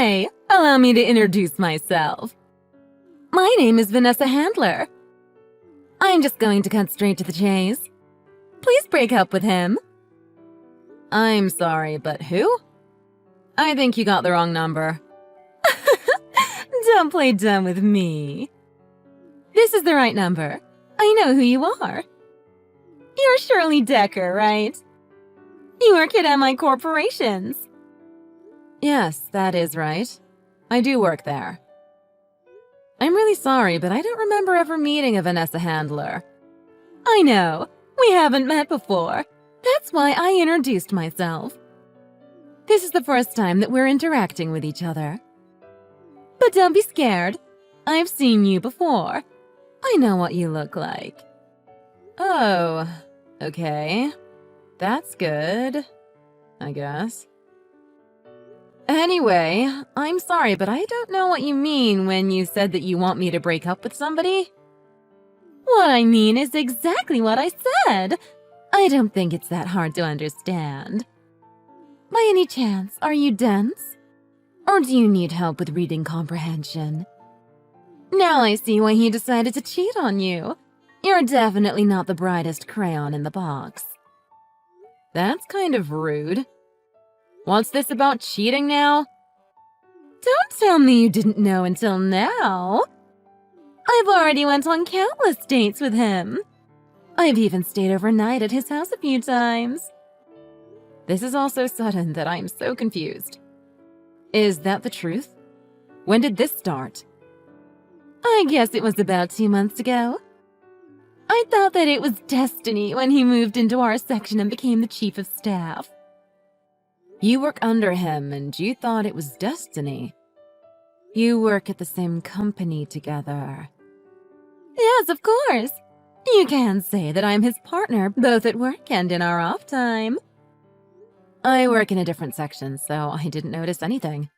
Hey, allow me to introduce myself. My name is Vanessa Handler. I'm just going to cut straight to the chase. Please break up with him. I'm sorry, but who? I think you got the wrong number. Don't play dumb with me. This is the right number. I know who you are. You're Shirley Decker, right? You work at MI Corporations. Yes, that is right. I do work there. I'm really sorry, but I don't remember ever meeting a Vanessa Handler. I know. We haven't met before. That's why I introduced myself. This is the first time that we're interacting with each other. But don't be scared. I've seen you before. I know what you look like. Oh, okay. That's good, I guess. Anyway, I'm sorry, but I don't know what you mean when you said that you want me to break up with somebody. What I mean is exactly what I said. I don't think it's that hard to understand. By any chance, are you dense? Or do you need help with reading comprehension? Now I see why he decided to cheat on you. You're definitely not the brightest crayon in the box. That's kind of rude. What's this about cheating now? Don't tell me you didn't know until now. I've already went on countless dates with him. I've even stayed overnight at his house a few times. This is all so sudden that I'm so confused. Is that the truth? When did this start? I guess it was about 2 months ago. I thought that it was destiny when he moved into our section and became the chief of staff. You work under him and you thought it was destiny. You work at the same company together. Yes, of course. You can say that I'm his partner both at work and in our off time. I work in a different section, so I didn't notice anything.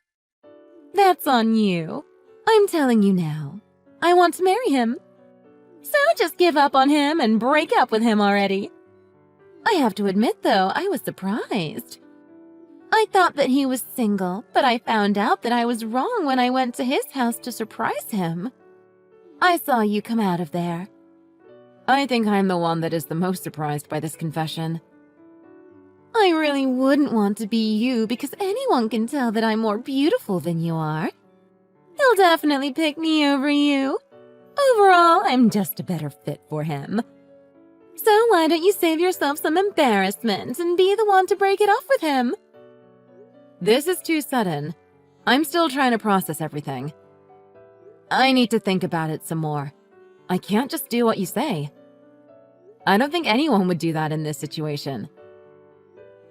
That's on you. I'm telling you now. I want to marry him. So just give up on him and break up with him already. I have to admit, though, I was surprised. I thought that he was single, but I found out that I was wrong when I went to his house to surprise him. I saw you come out of there. I think I'm the one that is the most surprised by this confession. I really wouldn't want to be you because anyone can tell that I'm more beautiful than you are. He'll definitely pick me over you. Overall, I'm just a better fit for him. So why don't you save yourself some embarrassment and be the one to break it off with him? This is too sudden. I'm still trying to process everything. I need to think about it some more. I can't just do what you say. I don't think anyone would do that in this situation.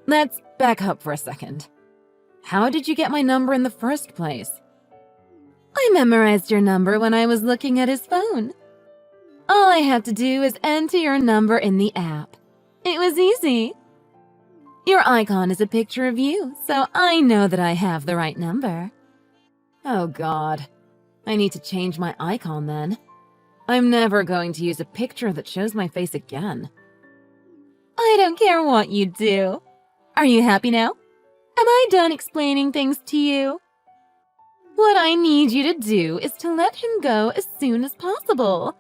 Let's back up for a second. How did you get my number in the first place? I memorized your number when I was looking at his phone. All I had to do is enter your number in the app. It was easy. Your icon is a picture of you, so I know that I have the right number. Oh God, I need to change my icon then. I'm never going to use a picture that shows my face again. I don't care what you do. Are you happy now? Am I done explaining things to you? What I need you to do is to let him go as soon as possible.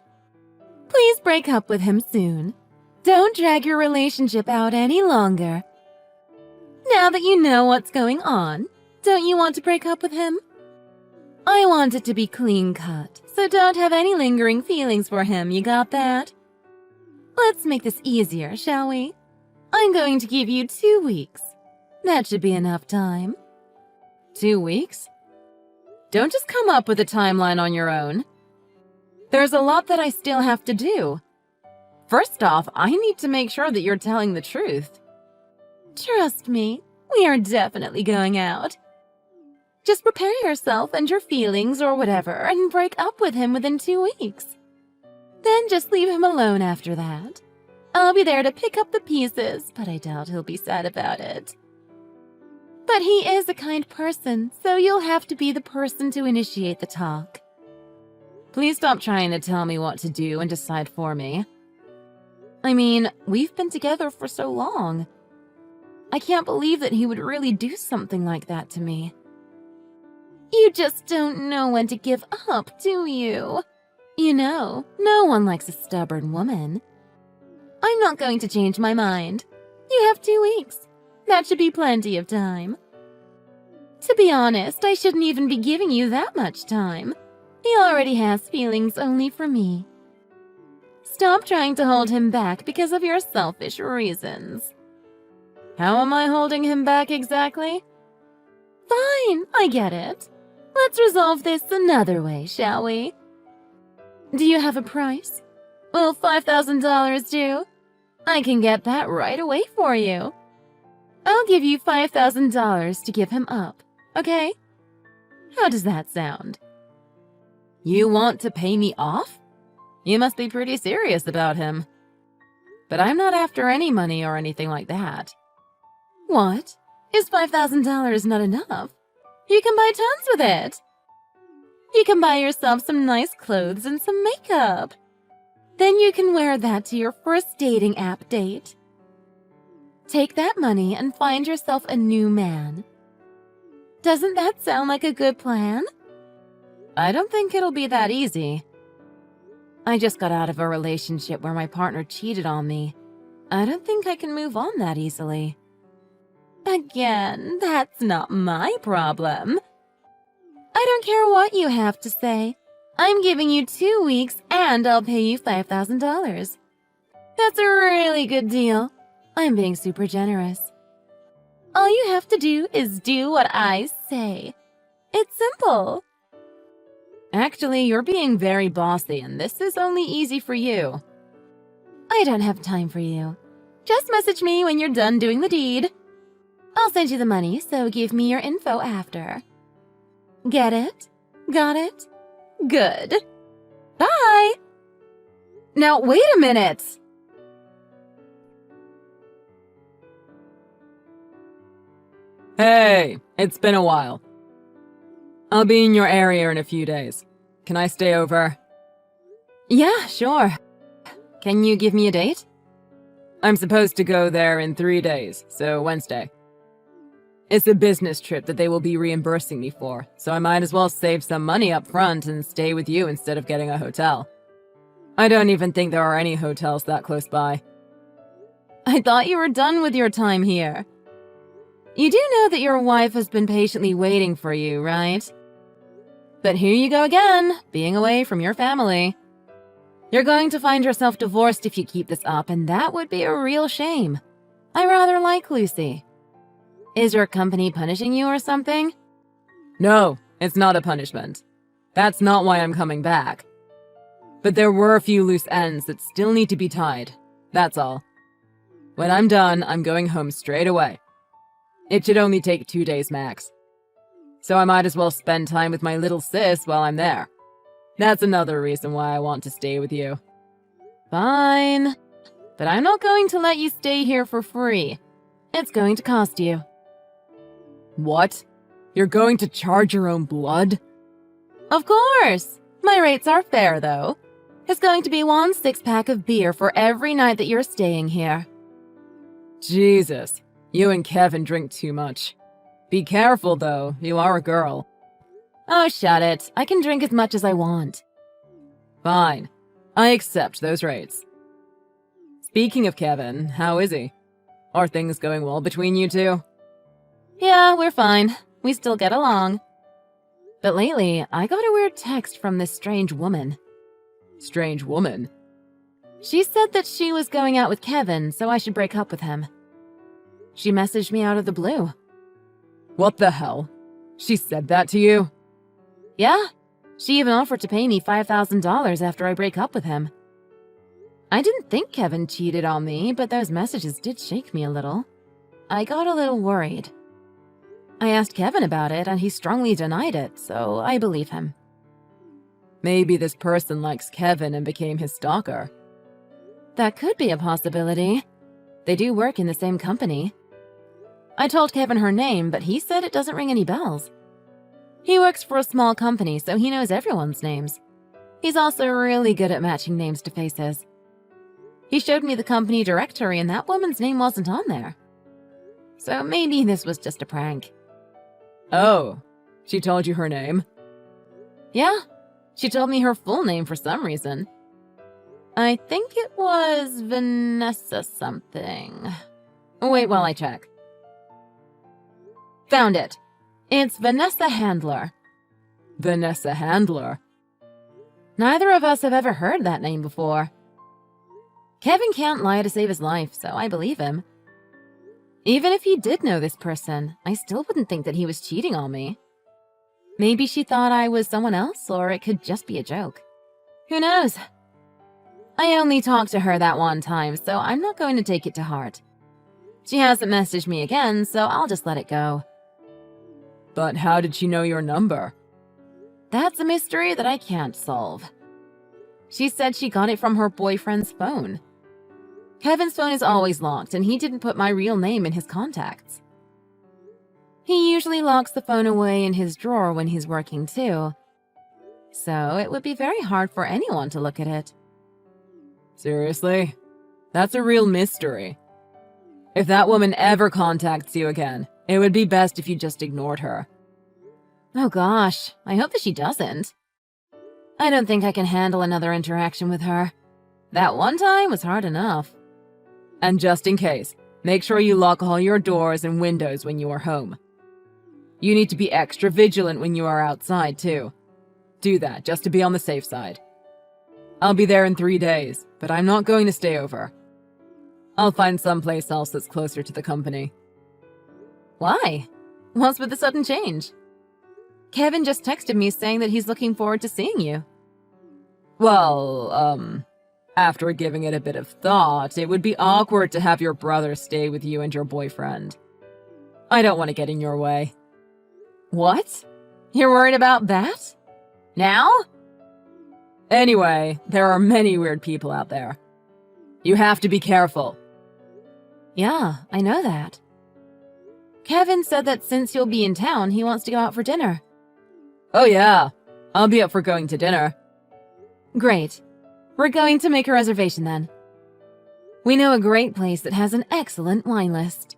Please break up with him soon. Don't drag your relationship out any longer. Now that you know what's going on, don't you want to break up with him? I want it to be clean cut, so don't have any lingering feelings for him, you got that? Let's make this easier, shall we? I'm going to give you 2 weeks. That should be enough time. 2 weeks? Don't just come up with a timeline on your own. There's a lot that I still have to do. First off, I need to make sure that you're telling the truth. Trust me, we are definitely going out. Just prepare yourself and your feelings or whatever and break up with him within 2 weeks. Then just leave him alone after that. I'll be there to pick up the pieces, but I doubt he'll be sad about it. But he is a kind person, so you'll have to be the person to initiate the talk. Please stop trying to tell me what to do and decide for me. I mean, we've been together for so long. I can't believe that he would really do something like that to me. You just don't know when to give up, do you? You know, no one likes a stubborn woman. I'm not going to change my mind. You have 2 weeks. That should be plenty of time. To be honest, I shouldn't even be giving you that much time. He already has feelings only for me. Stop trying to hold him back because of your selfish reasons. How am I holding him back exactly? Fine, I get it. Let's resolve this another way, shall we? Do you have a price? Will $5,000 do? I can get that right away for you. I'll give you $5,000 to give him up, okay? How does that sound? You want to pay me off? You must be pretty serious about him. But I'm not after any money or anything like that. What? Is $5,000 not enough? You can buy tons with it. You can buy yourself some nice clothes and some makeup. Then you can wear that to your first dating app date. Take that money and find yourself a new man. Doesn't that sound like a good plan? I don't think it'll be that easy. I just got out of a relationship where my partner cheated on me. I don't think I can move on that easily. Again, that's not my problem. I don't care what you have to say. I'm giving you 2 weeks and I'll pay you $5,000. That's a really good deal. I'm being super generous. All you have to do is do what I say. It's simple. Actually, you're being very bossy and this is only easy for you. I don't have time for you. Just message me when you're done doing the deed. I'll send you the money, so give me your info after. Get it? Got it? Good. Bye! Now, wait a minute! Hey, it's been a while. I'll be in your area in a few days. Can I stay over? Yeah, sure. Can you give me a date? I'm supposed to go there in 3 days, so Wednesday. It's a business trip that they will be reimbursing me for, so I might as well save some money up front and stay with you instead of getting a hotel. I don't even think there are any hotels that close by. I thought you were done with your time here. You do know that your wife has been patiently waiting for you, right? But here you go again, being away from your family. You're going to find yourself divorced if you keep this up, and that would be a real shame. I rather like Lucy. Is your company punishing you or something? No, it's not a punishment. That's not why I'm coming back. But there were a few loose ends that still need to be tied. That's all. When I'm done, I'm going home straight away. It should only take 2 days max. So I might as well spend time with my little sis while I'm there. That's another reason why I want to stay with you. Fine. But I'm not going to let you stay here for free. It's going to cost you. What? You're going to charge your own blood? Of course! My rates are fair, though. It's going to be 1 6-pack of beer for every night that you're staying here. Jesus, you and Kevin drink too much. Be careful, though. You are a girl. Oh, shut it. I can drink as much as I want. Fine. I accept those rates. Speaking of Kevin, how is he? Are things going well between you two? Yeah, we're fine. We still get along. But lately, I got a weird text from this strange woman. Strange woman? She said that she was going out with Kevin, so I should break up with him. She messaged me out of the blue. What the hell? She said that to you? Yeah. She even offered to pay me $5,000 after I break up with him. I didn't think Kevin cheated on me, but those messages did shake me a little. I got a little worried. I asked Kevin about it, and he strongly denied it, so I believe him. Maybe this person likes Kevin and became his stalker. That could be a possibility. They do work in the same company. I told Kevin her name, but he said it doesn't ring any bells. He works for a small company, so he knows everyone's names. He's also really good at matching names to faces. He showed me the company directory, and that woman's name wasn't on there. So maybe this was just a prank. Oh, She told you her name? Yeah, she told me her full name for some reason. I think it was Vanessa something. Wait while I check. Found it. It's Vanessa Handler. Vanessa Handler? Neither of us have ever heard that name before. Kevin can't lie to save his life, so I believe him. Even if he did know this person, I still wouldn't think that he was cheating on me. Maybe she thought I was someone else, or it could just be a joke. Who knows? I only talked to her that one time, so I'm not going to take it to heart. She hasn't messaged me again, so I'll just let it go. But how did she know your number? That's a mystery that I can't solve. She said she got it from her boyfriend's phone. Kevin's phone is always locked, and he didn't put my real name in his contacts. He usually locks the phone away in his drawer when he's working too. So it would be very hard for anyone to look at it. Seriously? That's a real mystery. If that woman ever contacts you again, it would be best if you just ignored her. Oh gosh, I hope that she doesn't. I don't think I can handle another interaction with her. That one time was hard enough. And just in case, make sure you lock all your doors and windows when you are home. You need to be extra vigilant when you are outside, too. Do that, just to be on the safe side. I'll be there in 3 days, but I'm not going to stay over. I'll find someplace else that's closer to the company. Why? What's with the sudden change? Kevin just texted me saying that he's looking forward to seeing you. Well, after giving it a bit of thought, it would be awkward to have your brother stay with you and your boyfriend. I don't want to get in your way. What? You're worried about that? Now? Anyway, there are many weird people out there. You have to be careful. Yeah, I know that. Kevin said that since you'll be in town, he wants to go out for dinner. Oh yeah, I'll be up for going to dinner. Great. We're going to make a reservation then. We know a great place that has an excellent wine list.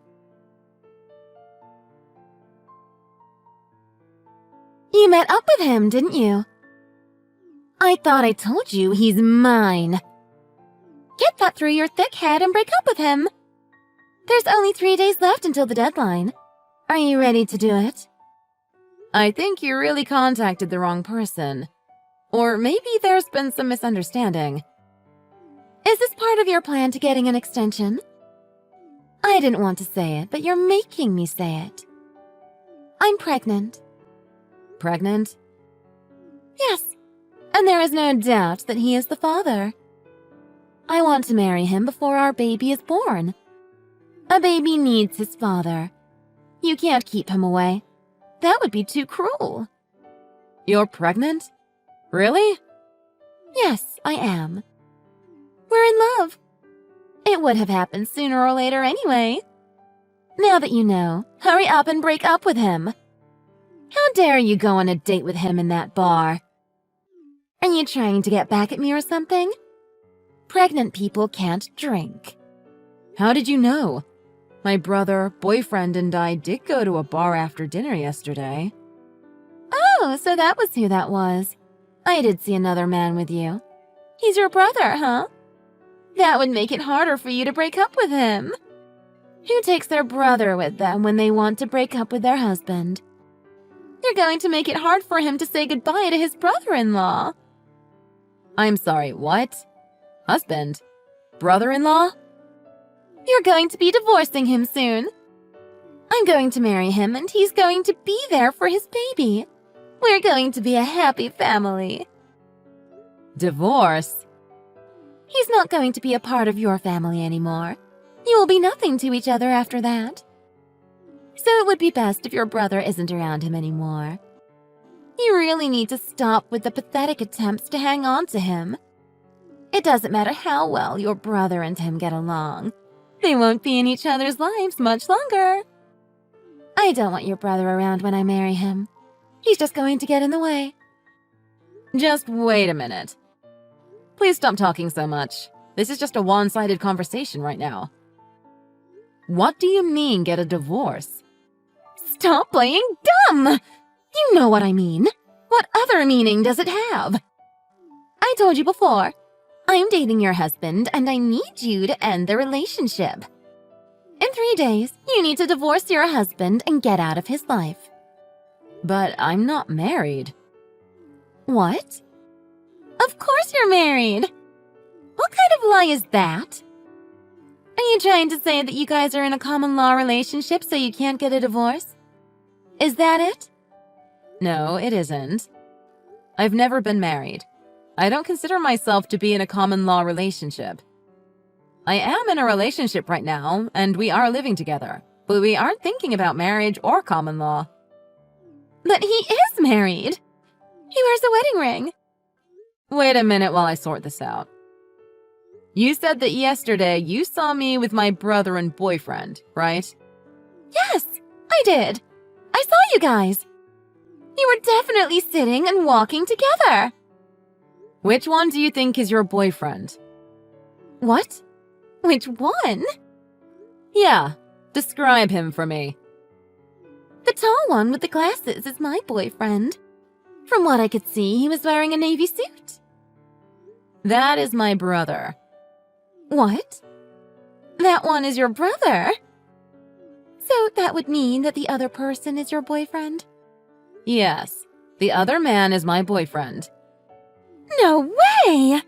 You met up with him, didn't you? I thought I told you he's mine. Get that through your thick head and break up with him. There's only 3 days left until the deadline. Are you ready to do it? I think you really contacted the wrong person. Or maybe there's been some misunderstanding. Is this part of your plan to getting an extension? I didn't want to say it, but you're making me say it. I'm pregnant. Pregnant? Yes, and there is no doubt that he is the father. I want to marry him before our baby is born. A baby needs his father. You can't keep him away. That would be too cruel. You're pregnant? Really? Yes, I am. We're in love. It would have happened sooner or later anyway. Now that you know, hurry up and break up with him. How dare you go on a date with him in that bar? Are you trying to get back at me or something? Pregnant people can't drink. How did you know? My brother, boyfriend, and I did go to a bar after dinner yesterday. Oh, so that was who that was. I did see another man with you. He's your brother, huh? That would make it harder for you to break up with him. Who takes their brother with them when they want to break up with their husband? You're going to make it hard for him to say goodbye to his brother-in-law. I'm sorry, what? Husband? Brother-in-law? You're going to be divorcing him soon. I'm going to marry him and he's going to be there for his baby. We're going to be a happy family. Divorce? He's not going to be a part of your family anymore. You will be nothing to each other after that. So it would be best if your brother isn't around him anymore. You really need to stop with the pathetic attempts to hang on to him. It doesn't matter how well your brother and him get along. They won't be in each other's lives much longer. I don't want your brother around when I marry him. He's just going to get in the way. Just wait a minute. Please stop talking so much. This is just a one-sided conversation right now. What do you mean, get a divorce? Stop playing dumb! You know what I mean. What other meaning does it have? I told you before, I'm dating your husband and I need you to end the relationship. In 3 days, you need to divorce your husband and get out of his life. But I'm not married. What? Of course you're married. What kind of lie is that? Are you trying to say that you guys are in a common law relationship so you can't get a divorce? Is that it? No, it isn't. I've never been married. I don't consider myself to be in a common law relationship. I am in a relationship right now, and we are living together, but we aren't thinking about marriage or common law. But he is married. He wears a wedding ring. Wait a minute while I sort this out. You said that yesterday you saw me with my brother and boyfriend, right? Yes, I did. I saw you guys. You were definitely sitting and walking together. Which one do you think is your boyfriend? What? Which one? Yeah, describe him for me. The tall one with the glasses is my boyfriend. From what I could see, he was wearing a navy suit. That is my brother. What? That one is your brother? So that would mean that the other person is your boyfriend? Yes, the other man is my boyfriend. No way!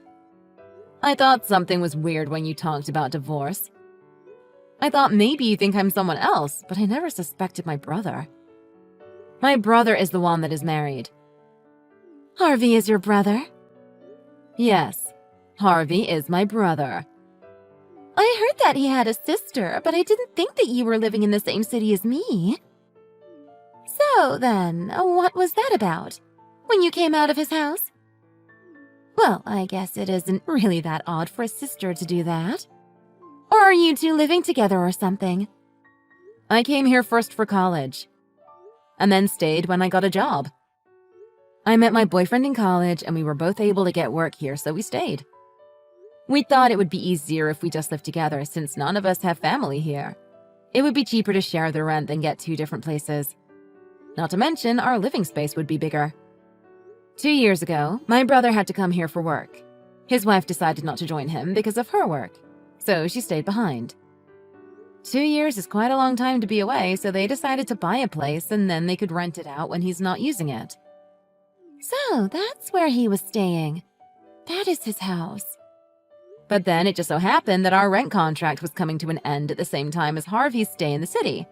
I thought something was weird when you talked about divorce. I thought maybe you think I'm someone else, but I never suspected my brother. My brother is the one that is married. Harvey is your brother? Yes, Harvey is my brother. I heard that he had a sister, but I didn't think that you were living in the same city as me. So then, what was that about? When you came out of his house? Well, I guess it isn't really that odd for a sister to do that. Or are you two living together or something? I came here first for college, and then stayed when I got a job. I met my boyfriend in college, and we were both able to get work here, so we stayed. We thought it would be easier if we just lived together since none of us have family here. It would be cheaper to share the rent than get 2 different places. Not to mention, our living space would be bigger. 2 years ago, my brother had to come here for work. His wife decided not to join him because of her work, so she stayed behind. 2 years is quite a long time to be away, so they decided to buy a place and then they could rent it out when he's not using it. So that's where he was staying. That is his house. But then it just so happened that our rent contract was coming to an end at the same time as Harvey's stay in the city.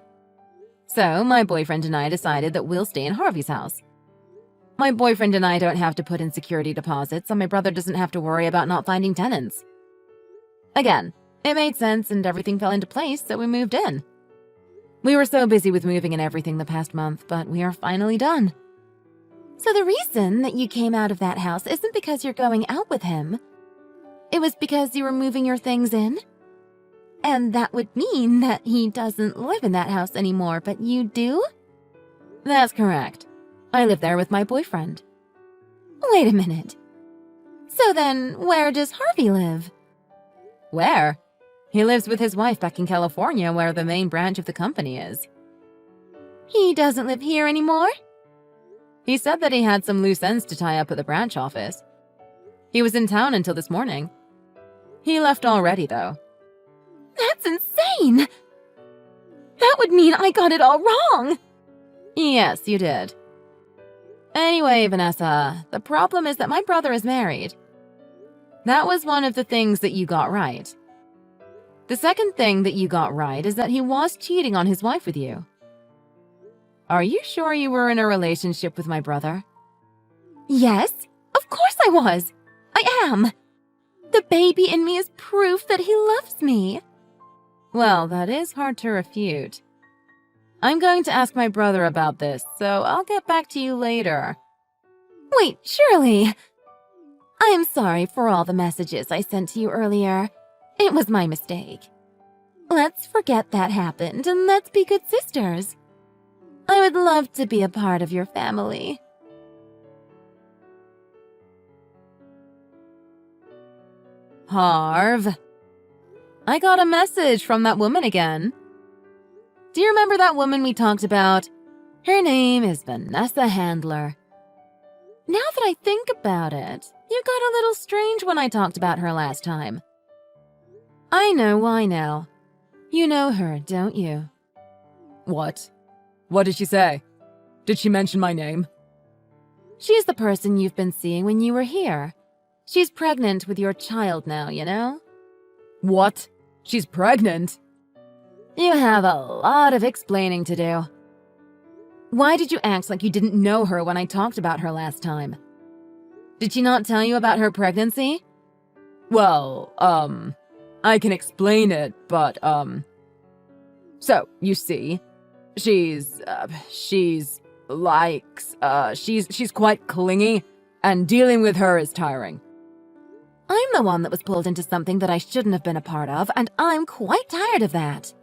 So my boyfriend and I decided that we'll stay in Harvey's house. My boyfriend and I don't have to put in security deposits, and my brother doesn't have to worry about not finding tenants. Again, it made sense and everything fell into place, so we moved in. We were so busy with moving and everything the past month, but we are finally done. So the reason that you came out of that house isn't because you're going out with him. It was because you were moving your things in? And that would mean that he doesn't live in that house anymore, but you do? That's correct. I live there with my boyfriend. Wait a minute. So then, where does Harvey live? Where? He lives with his wife back in California, where the main branch of the company is. He doesn't live here anymore? He said that he had some loose ends to tie up at the branch office. He was in town until this morning. He left already, though. That's insane! That would mean I got it all wrong! Yes, you did. Anyway, Vanessa, the problem is that my brother is married. That was one of the things that you got right. The second thing that you got right is that he was cheating on his wife with you. Are you sure you were in a relationship with my brother? Yes, of course I was. I am. The baby in me is proof that he loves me. Well, that is hard to refute. I'm going to ask my brother about this, so I'll get back to you later. Wait, Shirley. I'm sorry for all the messages I sent to you earlier. It was my mistake. Let's forget that happened and let's be good sisters. I would love to be a part of your family. Harv, I got a message from that woman again. Do you remember that woman we talked about? Her name is Vanessa Handler. Now that I think about it, you got a little strange when I talked about her last time. I know why now. You know her, don't you? What? What did she say? Did she mention my name? She's the person you've been seeing when you were here. She's pregnant with your child now, you know? What? She's pregnant? You have a lot of explaining to do. Why did you act like you didn't know her when I talked about her last time? Did she not tell you about her pregnancy? Well, I can explain it, but, So, you see, she's quite clingy, and dealing with her is tiring. I'm the one that was pulled into something that I shouldn't have been a part of, and I'm quite tired of that.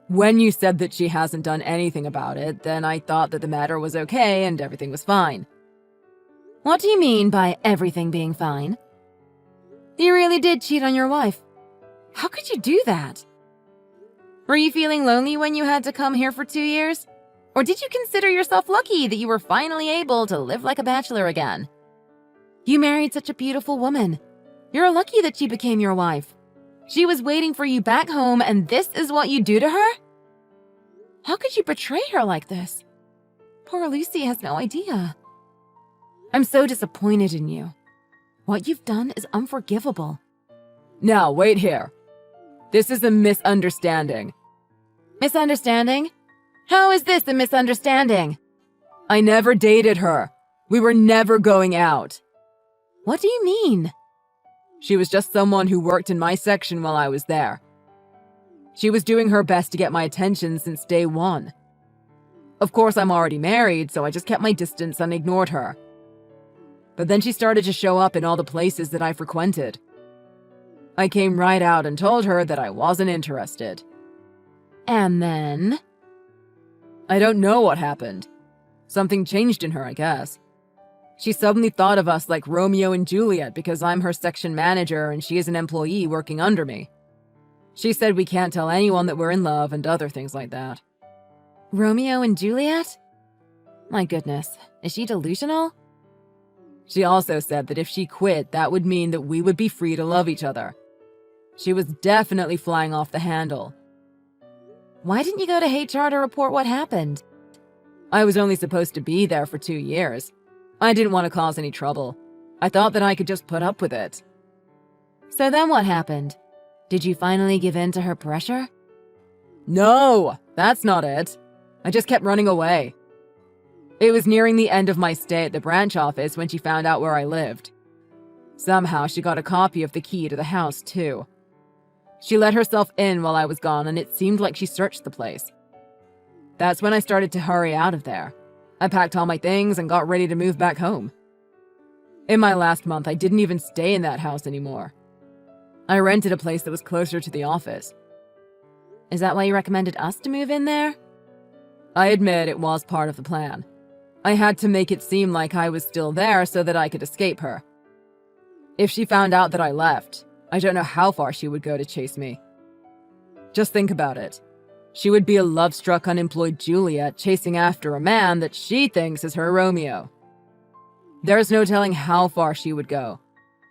When you said that she hasn't done anything about it, then I thought that the matter was okay and everything was fine. What do you mean by everything being fine? You really did cheat on your wife. How could you do that? Were you feeling lonely when you had to come here for 2 years? Or did you consider yourself lucky that you were finally able to live like a bachelor again? You married such a beautiful woman. You're lucky that she became your wife. She was waiting for you back home, and this is what you do to her? How could you betray her like this? Poor Lucy has no idea. I'm so disappointed in you. What you've done is unforgivable. Now, wait here. This is a misunderstanding. Misunderstanding? How is this a misunderstanding? I never dated her. We were never going out. What do you mean? She was just someone who worked in my section while I was there. She was doing her best to get my attention since day one. Of course, I'm already married, so I just kept my distance and ignored her. But then she started to show up in all the places that I frequented. I came right out and told her that I wasn't interested. And then? I don't know what happened. Something changed in her, I guess. She suddenly thought of us like Romeo and Juliet because I'm her section manager and she is an employee working under me. She said we can't tell anyone that we're in love and other things like that. Romeo and Juliet? My goodness, is she delusional? She also said that if she quit, that would mean that we would be free to love each other. She was definitely flying off the handle. Why didn't you go to HR to report what happened? I was only supposed to be there for 2 years. I didn't want to cause any trouble. I thought that I could just put up with it. So then what happened? Did you finally give in to her pressure? No, that's not it. I just kept running away. It was nearing the end of my stay at the branch office when she found out where I lived. Somehow she got a copy of the key to the house, too. She let herself in while I was gone, and it seemed like she searched the place. That's when I started to hurry out of there. I packed all my things and got ready to move back home. In my last month, I didn't even stay in that house anymore. I rented a place that was closer to the office. Is that why you recommended us to move in there? I admit it was part of the plan. I had to make it seem like I was still there so that I could escape her. If she found out that I left, I don't know how far she would go to chase me. Just think about it. She would be a love-struck, unemployed Juliet chasing after a man that she thinks is her Romeo. There's no telling how far she would go.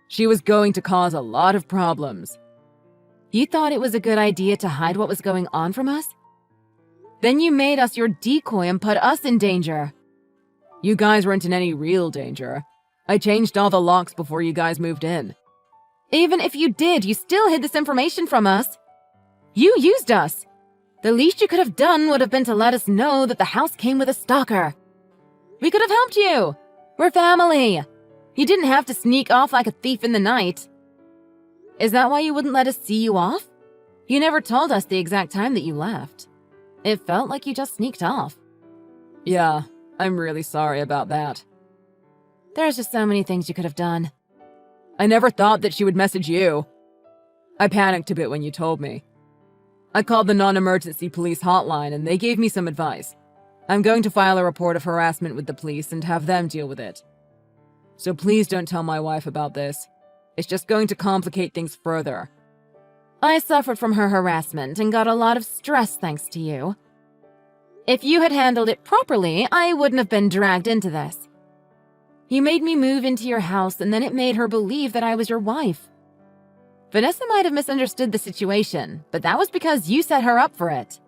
She was going to cause a lot of problems. You thought it was a good idea to hide what was going on from us? Then you made us your decoy and put us in danger. You guys weren't in any real danger. I changed all the locks before you guys moved in. Even if you did, you still hid this information from us. You used us. The least you could have done would have been to let us know that the house came with a stalker. We could have helped you. We're family. You didn't have to sneak off like a thief in the night. Is that why you wouldn't let us see you off? You never told us the exact time that you left. It felt like you just sneaked off. Yeah, I'm really sorry about that. There's just so many things you could have done. I never thought that she would message you. I panicked a bit when you told me. I called the non-emergency police hotline and they gave me some advice. I'm going to file a report of harassment with the police and have them deal with it. So please don't tell my wife about this. It's just going to complicate things further. I suffered from her harassment and got a lot of stress thanks to you. If you had handled it properly, I wouldn't have been dragged into this. You made me move into your house, and then it made her believe that I was your wife. Vanessa might have misunderstood the situation, but that was because you set her up for it.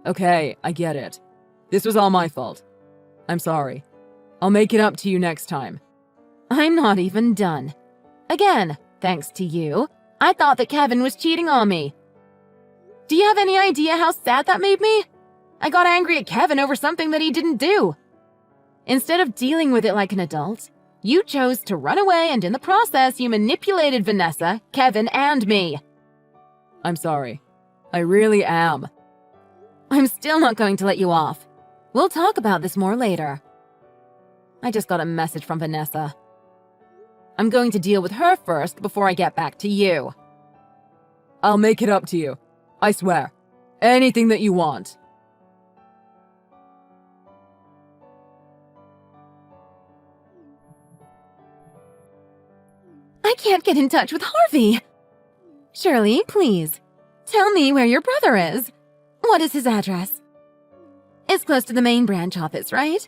Okay, I get it. This was all my fault. I'm sorry. I'll make it up to you next time. I'm not even done. Again, thanks to you, I thought that Kevin was cheating on me. Do you have any idea how sad that made me? I got angry at Kevin over something that he didn't do. Instead of dealing with it like an adult, you chose to run away, and in the process, you manipulated Vanessa, Kevin, and me. I'm sorry. I really am. I'm still not going to let you off. We'll talk about this more later. I just got a message from Vanessa. I'm going to deal with her first before I get back to you. I'll make it up to you. I swear. Anything that you want. I can't get in touch with Harvey. Shirley, please, tell me where your brother is. What is his address? It's close to the main branch office, right?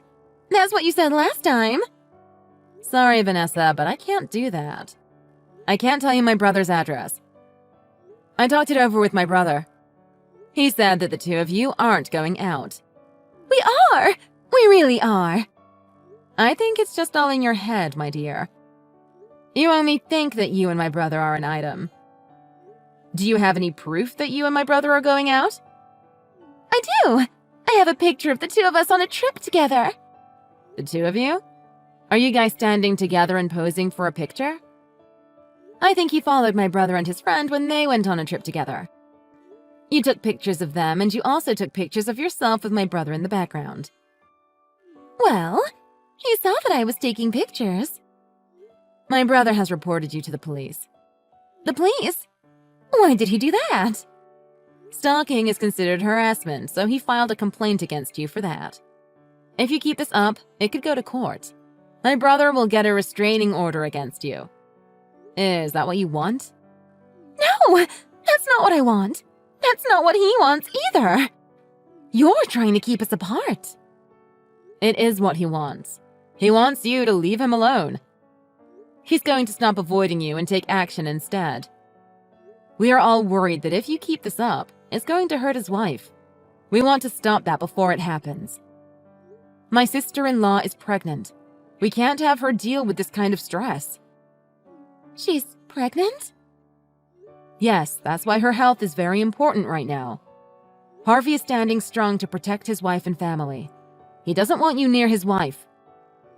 That's what you said last time. Sorry, Vanessa, but I can't do that. I can't tell you my brother's address. I talked it over with my brother. He said that the two of you aren't going out. We are! We really are. I think it's just all in your head, my dear. You only think that you and my brother are an item. Do you have any proof that you and my brother are going out? I do! I have a picture of the two of us on a trip together. The two of you? Are you guys standing together and posing for a picture? I think you followed my brother and his friend when they went on a trip together. You took pictures of them, and you also took pictures of yourself with my brother in the background. Well, you saw that I was taking pictures. My brother has reported you to the police. The police? Why did he do that? Stalking is considered harassment, so he filed a complaint against you for that. If you keep this up, it could go to court. My brother will get a restraining order against you. Is that what you want? No, that's not what I want. That's not what he wants either. You're trying to keep us apart. It is what he wants. He wants you to leave him alone. He's going to stop avoiding you and take action instead. We are all worried that if you keep this up, it's going to hurt his wife. We want to stop that before it happens. My sister-in-law is pregnant. We can't have her deal with this kind of stress. She's pregnant? Yes, that's why her health is very important right now. Harvey is standing strong to protect his wife and family. He doesn't want you near his wife.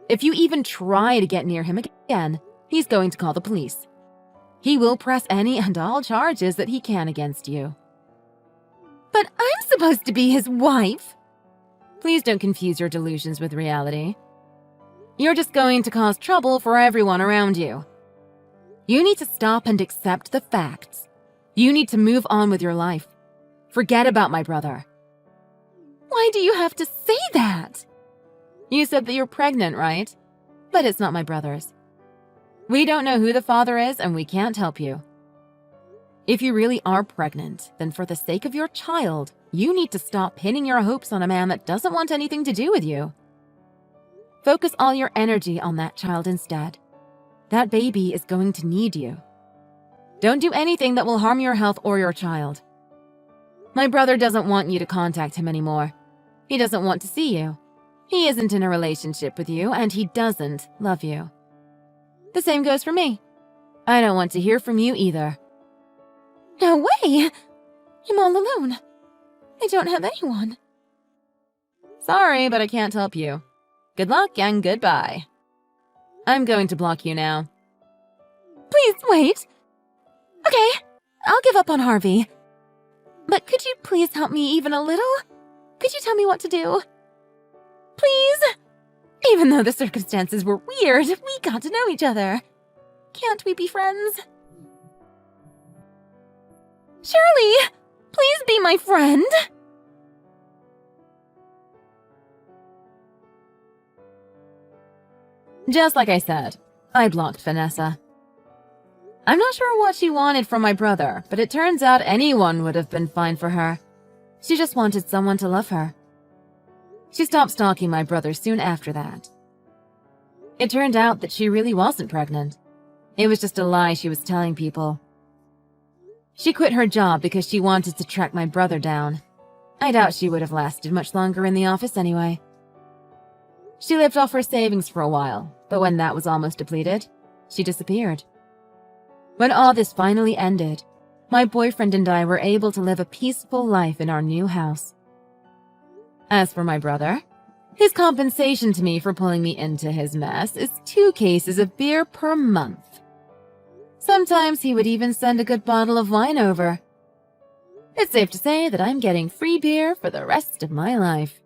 If you even try to get near him again, he's going to call the police. He will press any and all charges that he can against you. But I'm supposed to be his wife. Please don't confuse your delusions with reality. You're just going to cause trouble for everyone around you. You need to stop and accept the facts. You need to move on with your life. Forget about my brother. Why do you have to say that? You said that you're pregnant, right? But it's not my brother's. We don't know who the father is, and we can't help you. If you really are pregnant, then for the sake of your child, you need to stop pinning your hopes on a man that doesn't want anything to do with you. Focus all your energy on that child instead. That baby is going to need you. Don't do anything that will harm your health or your child. My brother doesn't want you to contact him anymore. He doesn't want to see you. He isn't in a relationship with you, and he doesn't love you. The same goes for me. I don't want to hear from you either. No way! I'm all alone. I don't have anyone. Sorry, but I can't help you. Good luck and goodbye. I'm going to block you now. Please wait. Okay, I'll give up on Harvey. But could you please help me even a little? Could you tell me what to do? Please? Even though the circumstances were weird, we got to know each other. Can't we be friends? Shirley, please be my friend. Just like I said, I blocked Vanessa. I'm not sure what she wanted from my brother, but it turns out anyone would have been fine for her. She just wanted someone to love her. She stopped stalking my brother soon after that. It turned out that she really wasn't pregnant. It was just a lie she was telling people. She quit her job because she wanted to track my brother down. I doubt she would have lasted much longer in the office anyway. She lived off her savings for a while, but when that was almost depleted, she disappeared. When all this finally ended, my boyfriend and I were able to live a peaceful life in our new house. As for my brother, his compensation to me for pulling me into his mess is 2 cases of beer per month. Sometimes he would even send a good bottle of wine over. It's safe to say that I'm getting free beer for the rest of my life.